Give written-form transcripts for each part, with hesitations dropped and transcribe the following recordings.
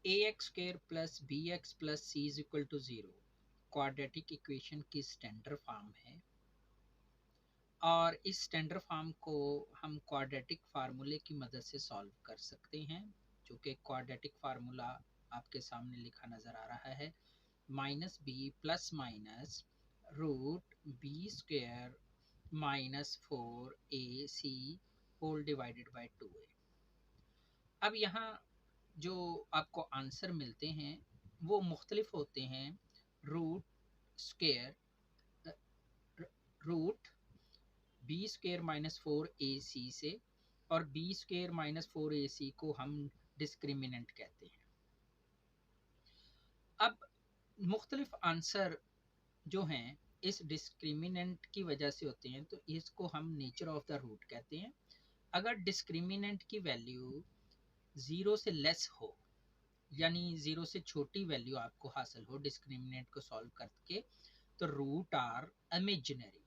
ax square plus bx plus c is equal to 0 quadratic equation की standard form है, और इस standard form को हम क्वाड्रेटिक फार्मूले की मदद से सॉल्व कर सकते हैं, जो कि क्वाड्रेटिक फार्मूला आपके सामने लिखा नज़र आ रहा है, minus B plus minus root B square minus 4ac whole divided by 2a। अब यहाँ जो आपको आंसर मिलते हैं वो मुख्तलिफ होते हैं root square root B square minus 4ac से, और बी स्क्वायर माइनस 4ac को हम डिस्क्रिमिनेंट कहते हैं। अब मुख्तलिफ आंसर जो हैं इस डिस्क्रिमिनेंट की वजह से होते हैं, तो इसको हम नेचर ऑफ द रूट कहते हैं। अगर डिस्क्रिमिनेंट की वैल्यू 0 से लेस हो, यानी 0 से छोटी वैल्यू आपको हासिल हो डिस्क्रिमिनेंट को सॉल्व करके, तो रूट आर इमेजिनरी।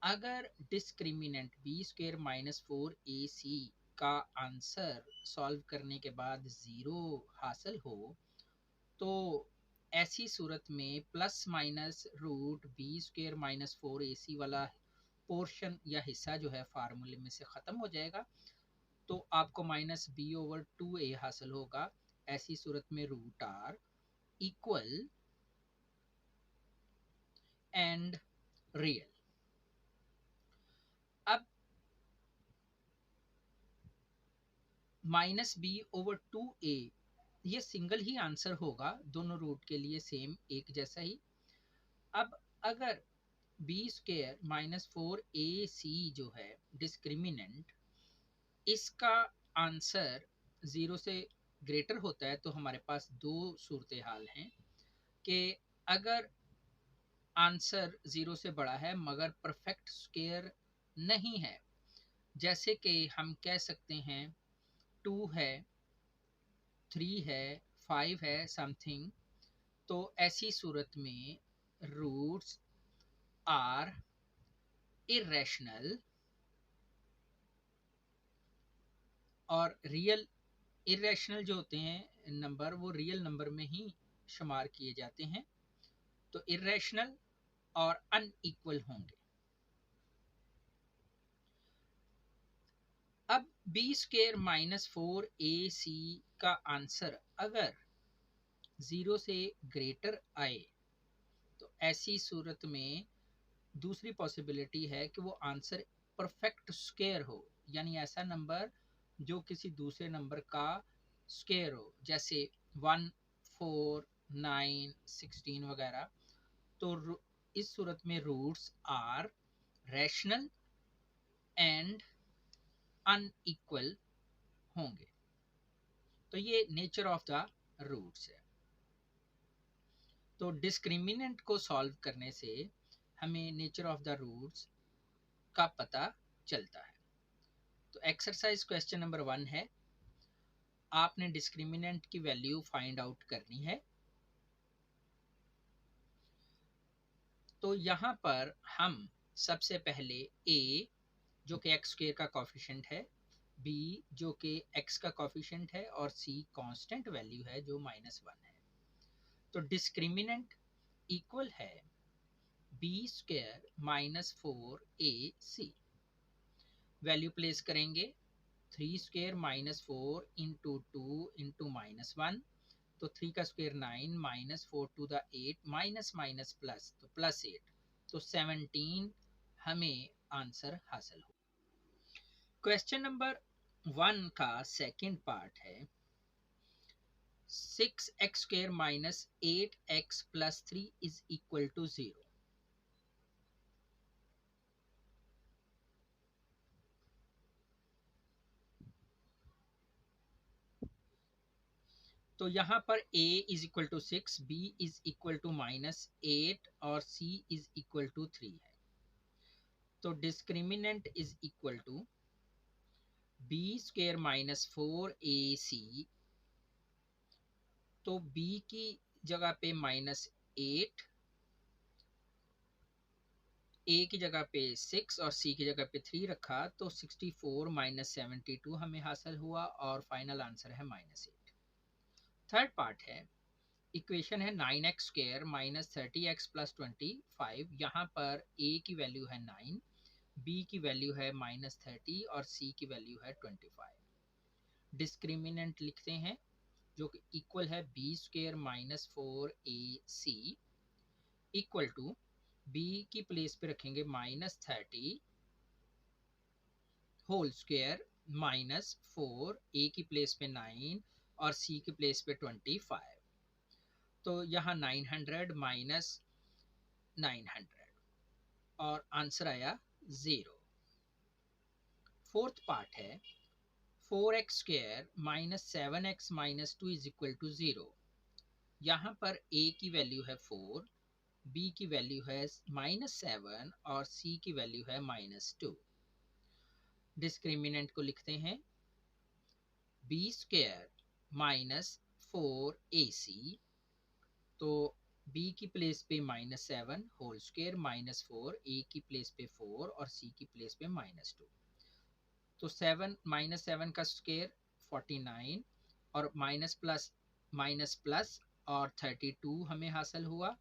अगर discriminant B square minus 4ac का आंसर सॉल्व करने के बाद 0 हासिल हो, तो ऐसी सूरत में plus minus root B square minus 4ac वाला पोर्शन या हिस्सा जो है फार्मूले में से ख़त्म हो जाएगा, तो आपको माइनस बी ओवर 2a हासिल होगा। ऐसी सूरत में root are equal and real. अब माइनस बी ओवर 2a ये सिंगल ही आंसर होगा, दोनों रूट के लिए सेम एक जैसा ही। अब अगर बी स्क्वायर माइनस 4ac जो है डिस्क्रिमिनेंट, इसका आंसर 0 से ग्रेटर होता है, तो हमारे पास दो सूरत हाल हैं कि अगर आंसर 0 से बड़ा है मगर परफेक्ट स्क्वायर नहीं है, जैसे कि हम कह सकते हैं 2 है, 3 है, 5 है समथिंग, तो ऐसी सूरत में रूट्स आर इरेशनल और रियल। इरेशनल जो होते हैं नंबर, वो रियल नंबर में ही शुमार किए जाते हैं, तो इरेशनल और अनइक्वल होंगे। अब बी स्क्वायर माइनस 4ac का आंसर अगर 0 से ग्रेटर आए, तो ऐसी सूरत में दूसरी पॉसिबिलिटी है कि वो आंसर परफेक्ट स्क्वायर हो, यानी ऐसा नंबर जो किसी दूसरे नंबर का स्क्वायर हो, जैसे 1, 4, 9, 16 वगैरह। तो इस सूरत में roots are rational and unequal होंगे। तो ये नेचर ऑफ द रूट्स है। तो डिस्क्रिमिनेंट को सॉल्व करने से हमें नेचर ऑफ द रूट्स का पता चलता है। तो एक्सरसाइज क्वेश्चन नंबर 1 है, आपने डिस्क्रिमिनेंट की वैल्यू फाइंड आउट करनी है। तो यहाँ पर हम सबसे पहले a जो कि x स्क्वायर का कोफिशिएंट है, b जो कि x का कोफिशिएंट है, और c कांस्टेंट वैल्यू है जो -1 है। तो डिस्क्रिमिनेंट इक्वल है b square minus 4ac। Value place करेंगे, 3 स्क्वायर माइनस 4 इंटू 2 इंटू -1, तो 3 का square 9 minus 4 to the 8 minus minus plus, तो प्लस 8, तो 17 हमें आंसर हासिल हो। क्वेश्चन नंबर 1 का सेकंड पार्ट है 6x square minus 8x plus 3 is equal to 0। तो यहाँ पर a is equal to 6, b is equal to -8 और c इज इक्वल टू 3 है। तो discriminant is equal to b square minus 4ac, तो b की जगह पे -8, a की जगह पे 6 और c की जगह पे 3 रखा, तो 64 माइनस 72 हमें हासिल हुआ, और फाइनल आंसर है -8। थर्ड पार्ट है, इक्वेशन है 9x² माइनस 30x प्लस 25। यहाँ पर a की वैल्यू है 9, b की वैल्यू है -30 और c की वैल्यू है 25। डिस्क्रिमिनेंट लिखते हैं जो कि इक्वल है b² minus 4ac equal to b की प्लेस पे रखेंगे -30 होल स्क्वायर माइनस 4, a की प्लेस पे 9 और c की प्लेस पे 25। तो यहाँ 900 माइनस 900 और आंसर आया 0। फोर्थ पार्ट है 4x² minus 7x minus 2 is equal to 0। यहाँ पर a की वैल्यू है 4, b की वैल्यू है -7 और c की वैल्यू है -2। डिस्क्रिमिनेंट को लिखते हैं b² माइनस 4ac, तो b की प्लेस पे -7 होल स्क्वायर माइनस 4, a की प्लेस पे 4 और c की प्लेस पे -2। तो 7 -7 का स्क्वायर 49 और माइनस प्लस और 32 हमें हासिल हुआ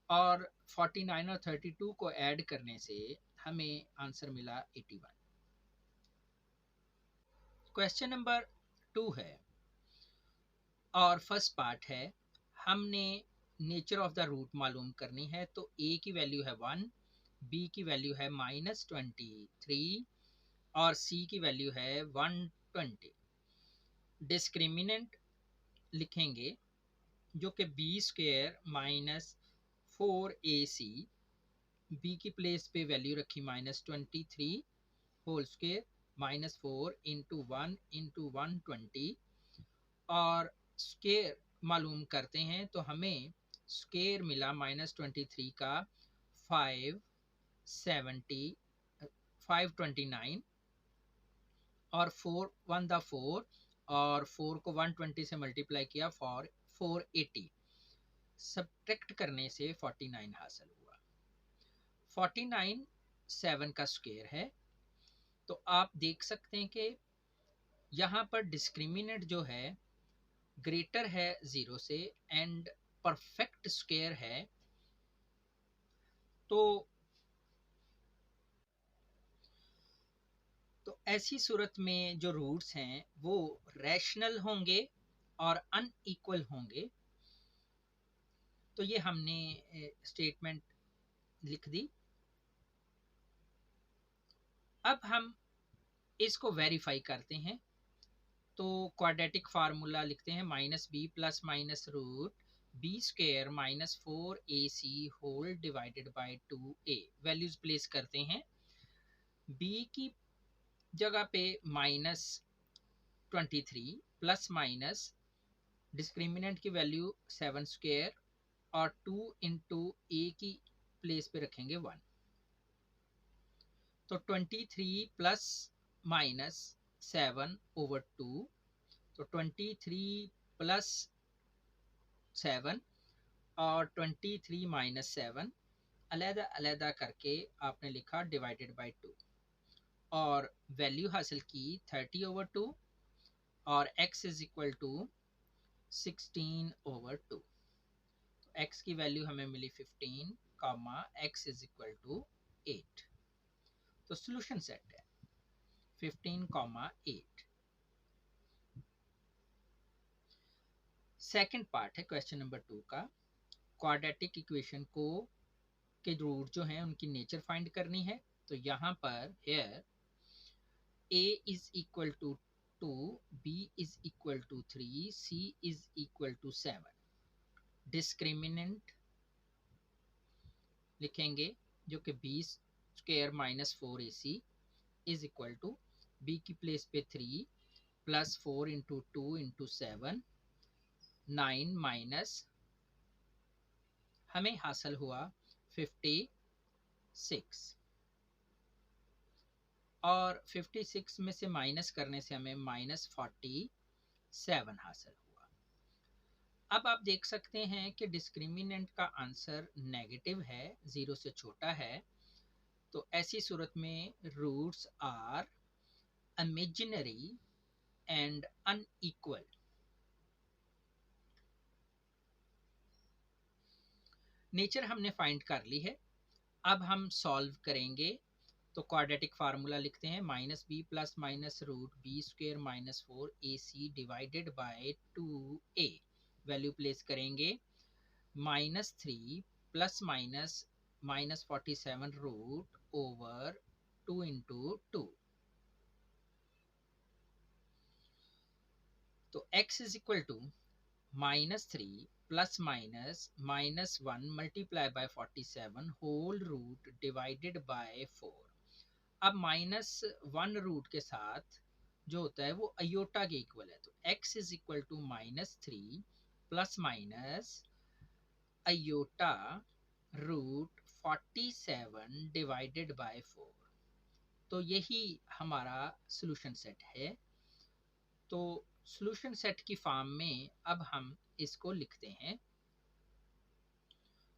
और 49 और 32 को ऐड करने से हमें आंसर मिला 81। क्वेश्चन नंबर 2 है और फर्स्ट पार्ट है, हमने नेचर ऑफ द रूट मालूम करनी है। तो a की वैल्यू है 1, b की वैल्यू है -23 और c की वैल्यू है 120। डिस्क्रिमिनेंट लिखेंगे जो कि b² माइनस 4ac, b की प्लेस पे वैल्यू रखी -23 होल स्क्वायर -4 इंटू 1 इंटू 120 और स्क्वायर मालूम करते हैं तो हमें स्क्वायर मिला -23 का 529 और 4 1 द 4 और 4 को 120 से मल्टीप्लाई किया फॉर 480, सब्ट्रैक्ट करने से 49 हासिल हुआ। 49 7 का स्क्वायर है। तो आप देख सकते हैं कि यहाँ पर डिस्क्रिमिनेंट जो है ग्रेटर है 0 से एंड परफेक्ट स्क्वायर है। तो ऐसी सूरत में जो रूट्स हैं वो रैशनल होंगे और अनइक्वल होंगे। तो ये हमने स्टेटमेंट लिख दी। अब हम इसको वेरीफाई करते हैं। तो क्वाड्रेटिक फार्मूला लिखते हैं -b plus minus root b² minus 4ac whole divided by 2a। Values place करते हैं। b की जगह पे -23 प्लस माइनस डिस्क्रिमिनेंट की वैल्यू 7² और 2 इंटू a की प्लेस पे रखेंगे 1। तो 23 प्लस माइनस 7 ओवर 2, तो 23 प्लस 7 और 23 माइनस 7 अलहदा अलहदा करके आपने लिखा डिवाइडेड बाय 2 और वैल्यू हासिल की 30 ओवर 2 और x is equal to 16 over 2। x की वैल्यू हमें मिली 15 comma x is equal to 8। तो सॉल्यूशन सेट है 15,8। सेकंड पार्ट है क्वेश्चन नंबर 2 का। क्वाड्रेटिक इक्वेशन को के रूट जो हैं उनकी नेचर फाइंड करनी है। तो यहाँ पर here a is equal to 2, b is equal to 3, c is equal to 7। Discriminant लिखेंगे जो कि b² minus 4ac is equal to b की प्लेस पे 3 प्लस 4 इंटू 2 इंटू 7 9 माइनस हमें हासिल हुआ 56 और 56 में से माइनस करने से हमें -47 हासिल हुआ। अब आप देख सकते हैं कि डिस्क्रिमिनेंट का आंसर नेगेटिव है, 0 से छोटा है। तो ऐसी सूरत में roots are imaginary and unequal. Nature हमने फाइंड कर ली है, अब हम सॉल्व करेंगे। तो क्वाड्रेटिक फार्मूला लिखते हैं, minus B plus minus root B square minus 4ac divided by 2a। Value place करेंगे, -3 plus minus -47 root over 2 into 2। तो x is equal to -3 plus minus -1 multiply by 47 whole root divided by 4। अब -1 root के साथ जो होता है वो aorta के इक्वल है, तो x is equal to -3 plus minus iota root 47 divided by 4। तो यही हमारा सॉल्यूशन सेट है। तो सॉल्यूशन सेट की फॉर्म में अब हम इसको लिखते हैं।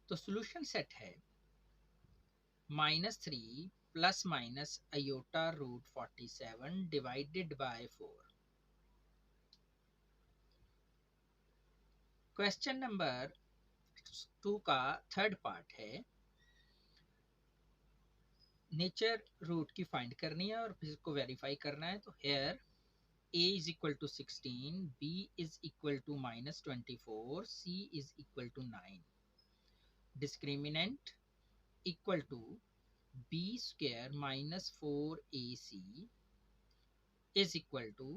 तो सॉल्यूशन सेट है -3 plus minus iota root 47 divided by 4। Question number 2 का थर्ड पार्ट है, नेचर रूट की फाइंड करनी है और फिर इसको वेरीफाई करना है। तो here a is equal to 16, b is equal to -24, c is equal to 9. Discriminant equal to b square minus 4ac is equal to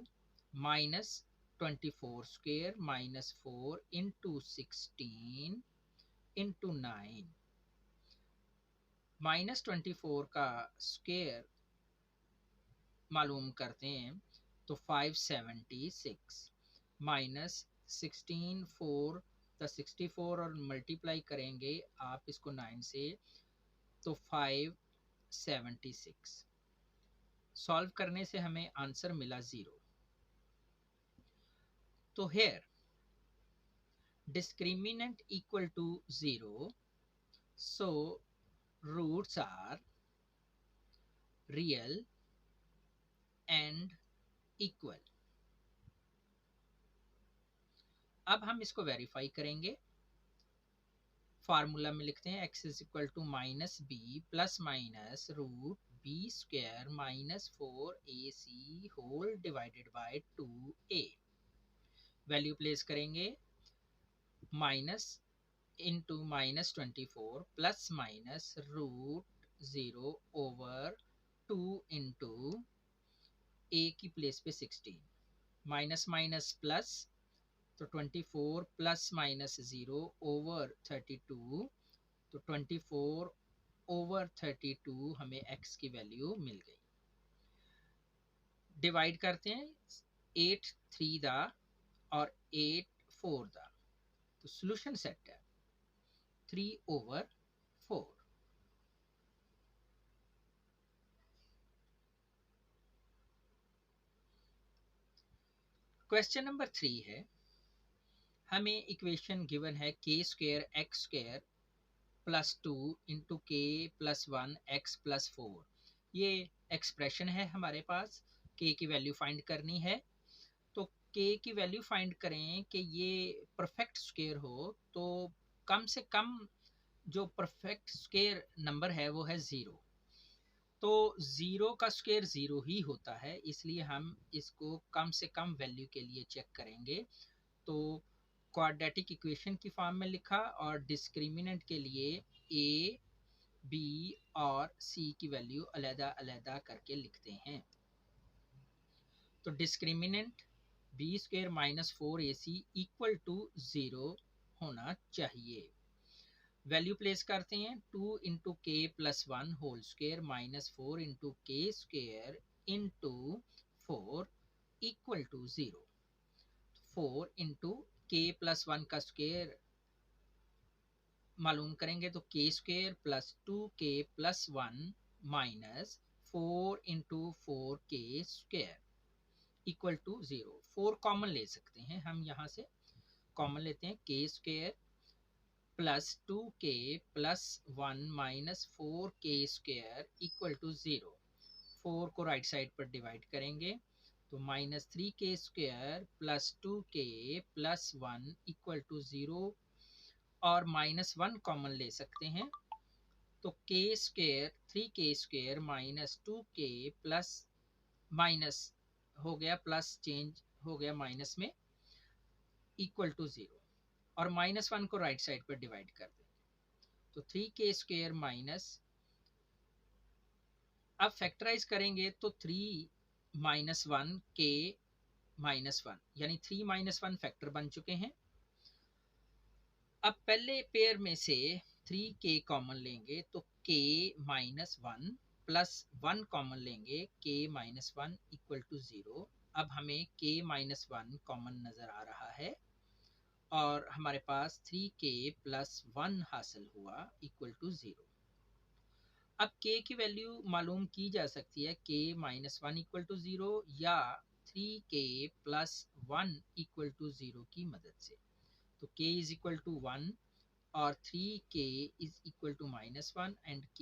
-24 square minus 4 into 16 into 9। -24 का स्क्वायर मालूम करते हैं तो 576 माइनस 16 4 64 और मल्टीप्लाई करेंगे आप इसको 9 से तो 576। सॉल्व करने से हमें आंसर मिला 0। तो here discriminant equal to 0, so roots are real and equal. अब हम इसको वेरीफाई करेंगे। फार्मूला में लिखते हैं x is equal to minus B plus minus root B square minus 4ac whole divided by 2a। Value place करेंगे, minus into -24 plus minus root 0 over 2 into a की place पे 16, माइनस माइनस प्लस तो 24 plus minus 0 over 32, तो 24 over 32 हमें x की value मिल गई। Divide करते हैं 8 3 दा और 8 4 दा, तो सॉल्यूशन सेट है 3 ओवर 4। क्वेश्चन नंबर 3 है, हमें इक्वेशन गिवन है k square x square plus 2 into k plus 1 x plus 4। ये एक्सप्रेशन है हमारे पास, k की वैल्यू फाइंड करनी है। तो k की वैल्यू फाइंड करें कि ये परफेक्ट स्क्वायर हो, तो कम से कम जो परफेक्ट स्क्वायर नंबर है वो है 0। तो 0 का स्क्वायर 0 ही होता है, इसलिए हम इसको कम से कम वैल्यू के लिए चेक करेंगे। तो क्वाड्रेटिक इक्वेशन की फॉर्म में लिखा और डिस्क्रिमिनेंट के लिए a b और c की वैल्यू अलग अलग करके लिखते हैं। तो discriminant b square minus 4ac equal to 0 होना चाहिए। वैल्यू प्लेस करते हैं, 2 into k plus 1 whole square minus 4 into k square into 4 equal to 0। 4 into k plus 1 का स्क्वायर मालूम करेंगे तो k square plus 2k plus 1 minus 4 into 4k square equal to 0। 4 common ले सकते हैं हम, यहाँ से कॉमन लेते हैं, K square plus 2k plus 1 minus 4k square equal to 0। 4 को राइट साइड पर डिवाइड करेंगे तो -3k square plus 2k plus 1 equal to 0 और -1 कॉमन ले सकते हैं, तो k square 3k² minus 2k plus minus हो गया, प्लस चेंज हो गया माइनस में, इक्वल टू 0, और -1 को राइट साइड पर डिवाइड कर देंगे, तो 3k² माइनस, अब फैक्टराइज करेंगे तो 3 -1 k -1, यानी 3 -1 फैक्टर बन चुके हैं। अब पहले पेयर में से 3k कॉमन लेंगे तो k -1 प्लस 1 कॉमन लेंगे, k -1 इक्वल टू 0। अब हमें k -1 कॉमन नजर आ रहा है और हमारे पास 3k प्लस 1 हासिल हुआ इक्वल टू 0। अब k की वैल्यू मालूम की जा सकती है k -1 इक्वल टू 0 या 3k प्लस 1 इक्वल टू 0 की मदद से। तो k इज इक्वल टू 1 और 3k is equal to -1 and k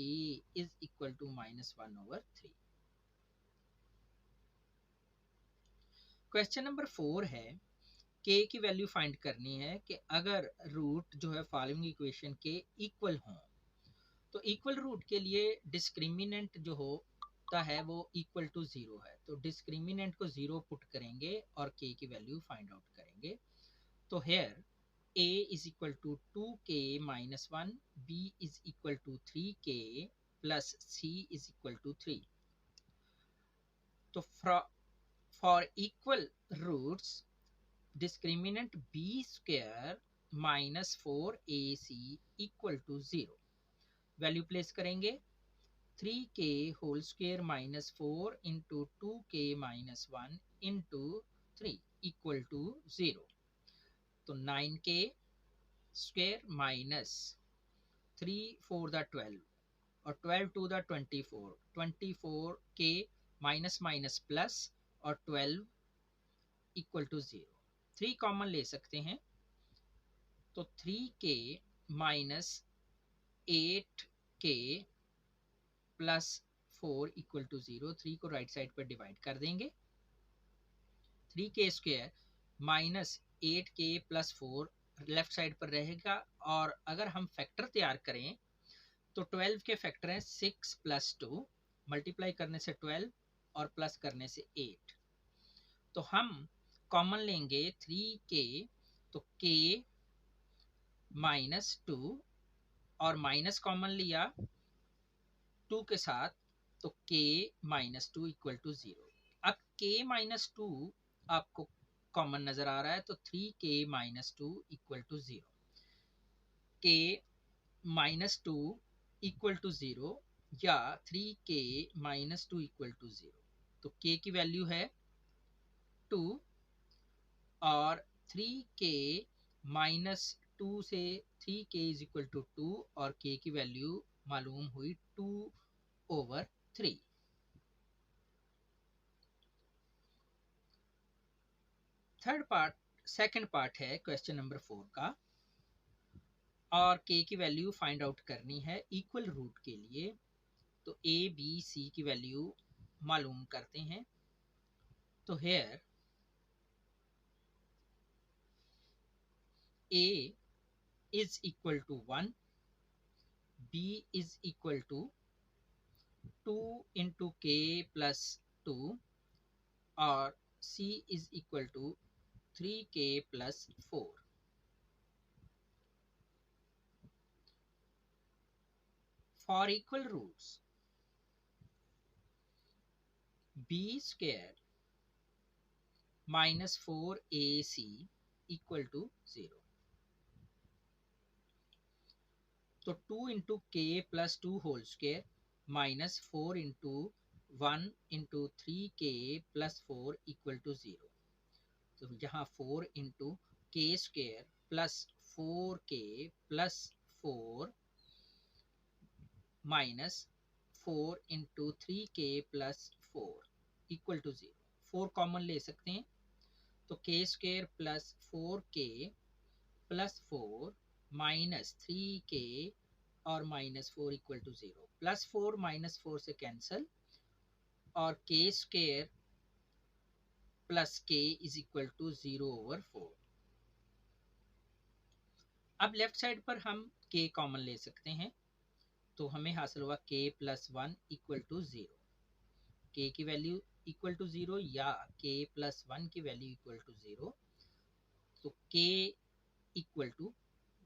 is equal to -1/3। Question number 4 है, k की वैल्यू फाइंड करनी है कि अगर रूट जो है फॉलोइंग इक्वेशन के इक्वल हों, तो इक्वल रूट के लिए डिस्क्रिमिनेंट जो होता है वो इक्वल टू 0 है, तो डिस्क्रिमिनेंट को 0 पुट करेंगे और k की वैल्यू फाइंड आउट करेंगे। तो here a is equal to 2k minus 1, b is equal to 3k plus c is equal to 3। तो for equal roots discriminant b square minus 4ac equal to 0, value place करेंगे 3k whole square minus 4 into 2k minus 1 into 3 equal to 0। तो 9k square minus 3 4 the 12 और 12 2 the 24, 24k minus minus plus और 12 equal to 0। 3 common ले सकते हैं, तो 3k minus 8k plus 4 equal to 0। 3 को right side पर डिवाइड कर देंगे, 3k square minus 8k plus 4 left side पर रहेगा, और अगर हम फैक्टर तैयार करें तो 12 के फैक्टर हैं 6 प्लस 2, मल्टीप्लाई करने से 12 और प्लस करने से 8। तो हम कॉमन लेंगे 3k, तो k माइनस 2 और माइनस कॉमन लिया 2 के साथ, तो k माइनस 2 इक्वल टू 0। अब k माइनस 2 आपको कॉमन नजर आ रहा है, तो 3k minus 2 equal to 0। k minus 2 equal to 0 या 3k माइनस 2 इक्वल टू 0। तो k की वैल्यू है 2 और 3k माइनस 2 से 3k इज इक्वल टू 2 और k की वैल्यू मालूम हुई 2/3। थर्ड पार्ट, सेकंड पार्ट है क्वेश्चन नंबर 4 का, और k की वैल्यू फाइंड आउट करनी है इक्वल रूट के लिए। तो a b c की वैल्यू मालूम करते हैं। तो here a is equal to 1, b is equal to 2 into k plus 2 और c is equal to 3k plus 4। For equal roots b square minus 4ac equal to 0। तो 2 into k plus 2 whole square minus 4 into 1 into 3k plus 4 equal to 0। तो यहाँ 4 into k square plus 4k plus 4 minus 4 into 3k plus 4 equal to 0। 4 common ले सकते हैं, तो k square plus 4k plus 4 minus 3k और minus 4 equal to 0। Plus 4 minus 4 से cancel और k square plus k is equal to 0/4। अब left side पर हम k कॉमन ले सकते हैं, तो हमें हासिल हुआ k plus 1 equal to 0। k की वैल्यू इक्वल टू 0 या k प्लस 1 की वैल्यू इक्वल टू 0, तो k equal to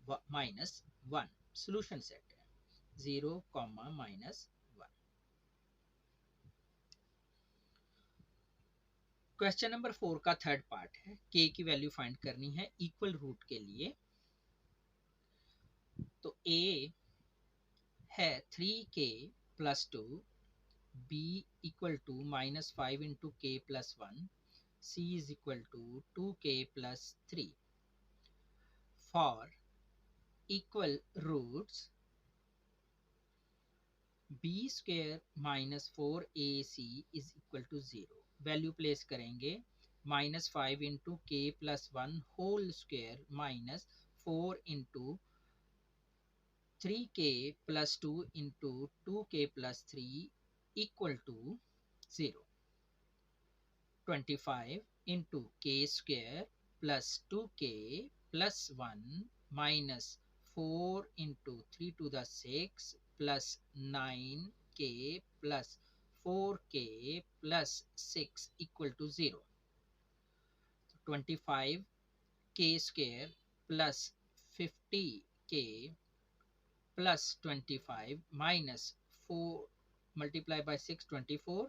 -1 solution set है, 0, -1। क्वेश्चन नंबर 4 का थर्ड पार्ट है, k की वैल्यू फाइंड करनी है इक्वल रूट के लिए। तो a है 3k plus 2, b equal to -5 into k plus 1, c is equal to 2k plus 3 for equal roots b square minus 4ac is equal to 0। Value place करेंगे, -5 into k plus 1 whole square minus 4 into 3k plus 2 into 2k plus 3 equal to 0। 25 into k square plus 2k plus 1 minus 4 into 3 to the 6 plus 9k plus 4k plus 6 equal to 0। 25k square plus 50k plus 25 minus 4 multiply by 6 24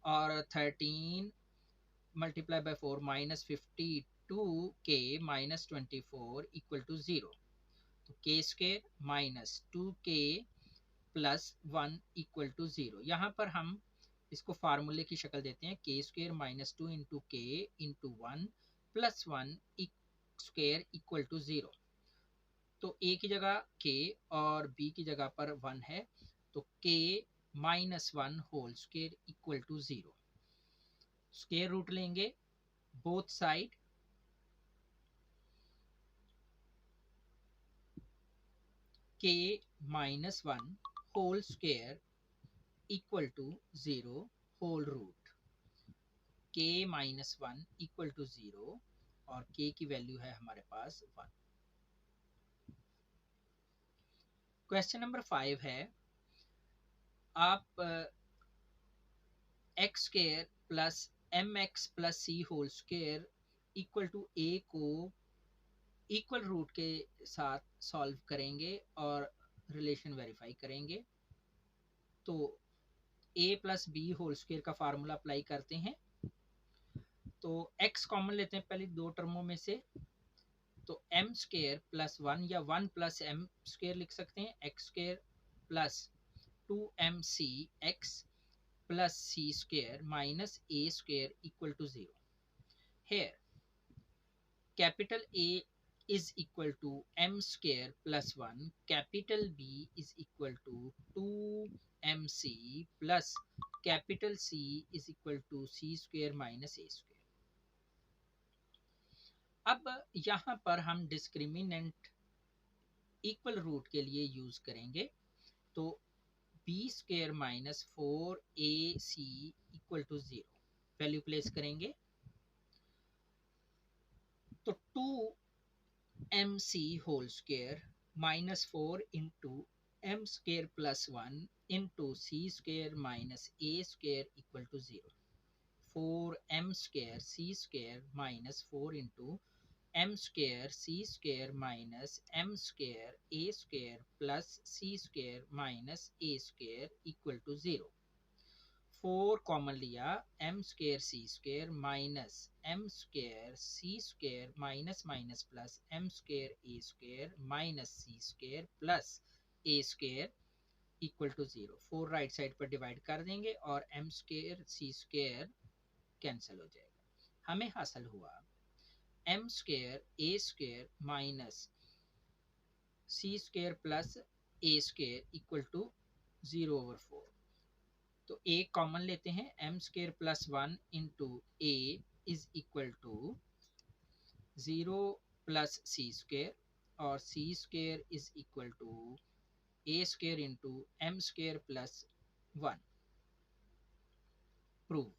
और 13 multiply by 4 minus 52k minus 24 equal to 0। तो k square minus 2k plus 1 equal to 0। यहाँ पर हम इसको फार्मूले की शक्ल देते हैं, k square minus 2 into k into 1 plus 1 square equal to 0। तो a की जगह k और b की जगह पर 1 है, तो k minus 1 whole square equal to 0। Square root लेंगे both side, k minus 1 whole square equal to 0 whole root. k minus 1 equal to 0 और k की वैल्यू है हमारे पास 1। क्वेश्चन नंबर 5 है, आप x square plus m x plus c whole square equal to a को equal root के साथ solve करेंगे और रिलेशन वेरीफाई करेंगे। तो a plus b whole square का फार्मूला अप्लाई करते हैं। तो x कॉमन लेते हैं पहले दो टर्मों में से, तो m स्क्वेयर प्लस 1 या 1 प्लस m स्क्वेयर लिख सकते हैं, x square plus 2mc x plus c square minus a square equal to 0। Here capital A is equal to m square plus 1, capital B is equal to 2mc plus capital C is equal to c square minus a square। अब यहाँ पर हम discriminant equal root के लिए use करेंगे, तो b square minus 4ac equal to 0। Value place करेंगे, तो 2mc whole square minus 4 into m square plus 1 into c square minus a square equal to 0। 4m square c square minus 4 into m square c square minus m square a square plus c square minus a square equal to 0। 4 common लिया, m square c square minus m square c square minus minus plus m square a square minus c square plus a square equal to 0। 4 right side पर divide कर देंगे और m square c square cancel हो जाएगा। हमें हासिल हुआ m square a square minus c square plus a square equal to 0/4। तो a कॉमन लेते हैं, m square plus 1 into a is equal to 0 plus c square और c square is equal to a square into m square plus 1। Prove.